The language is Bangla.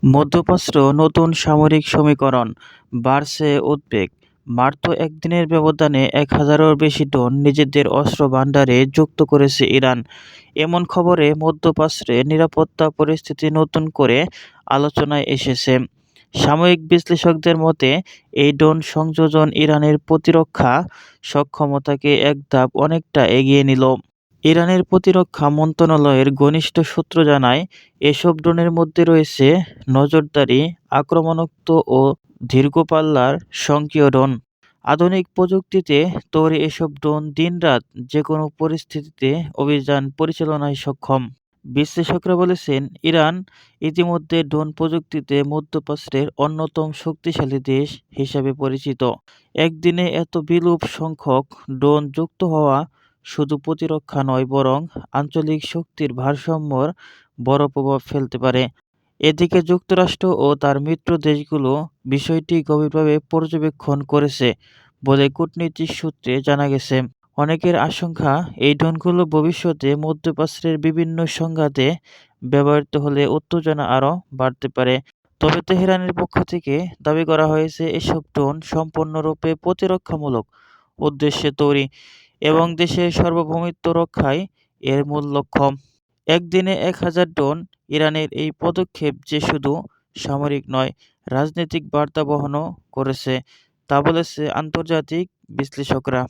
মধ্যপ্রাচ্য নতুন সামরিক সমীকরণ, বাড়ছে উদ্বেগ। মাত্র একদিনের ব্যবধানে ১,০০০-এরও বেশি ড্রোন নিজেদের অস্ত্রভান্ডারে যুক্ত করেছে ইরান। এমন খবরে মধ্যপ্রাচ্যের নিরাপত্তা পরিস্থিতি নতুন করে আলোচনায় এসেছে। সাময়িক বিশ্লেষকদের মতে, এই ড্রোন সংযোজন ইরানের প্রতিরক্ষা সক্ষমতাকে এক ধাপ অনেকটা এগিয়ে নিল। ইরানের প্রতিরক্ষা মন্ত্রণালয়ের ঘনিষ্ঠ সূত্র জানায়, এসব ড্রোনের মধ্যে রয়েছে নজরদারি, আক্রমণাত্মক ও দীর্ঘপাল্লার স্বয়ংক্রিয় ড্রোন। আধুনিক প্রযুক্তিতে তৈরি এসব ড্রোন দিন-রাত যেকোনো পরিস্থিতিতে অভিযান পরিচালনায় সক্ষম। বিশ্লেষকরা বলছেন, ইরান ইতিমধ্যে ড্রোন প্রযুক্তিতে মধ্যপ্রাচ্যের অন্যতম শক্তিশালী দেশ হিসেবে পরিচিত। একদিনে এত বিপুল সংখ্যক ড্রোন যুক্ত হওয়া শুধু প্রতিরক্ষা নয়, বরং আঞ্চলিক শক্তির ভারসাম্যের বড় প্রভাব ফেলতে পারে। এদিকে যুক্তরাষ্ট্র ও তার মিত্র দেশগুলো বিষয়টি গভীরভাবে পর্যবেক্ষণ করছে বলে কূটনৈতিক সূত্রে জানা গেছে। অনেকের আশঙ্কা, এই ড্রোনগুলো ভবিষ্যতে মধ্যপ্রাচ্যের বিভিন্ন সংঘাতে ব্যবহৃত হলে উত্তেজনা আরও বাড়তে পারে। তবে তেহরানের পক্ষ থেকে দাবি করা হয়েছে, এসব ড্রোন সম্পূর্ণরূপে প্রতিরক্ষামূলক উদ্দেশ্যে তৈরি এবং দেশের সার্বভৌমত্ব রক্ষাই এর মূল লক্ষ্য। একদিনে ১,০০০ ড্রোন, ইরানের এই পদক্ষেপ যে শুধু সামরিক নয়, রাজনৈতিক বার্তা বহনও করেছে, তা বলেছে আন্তর্জাতিক বিশ্লেষকরা।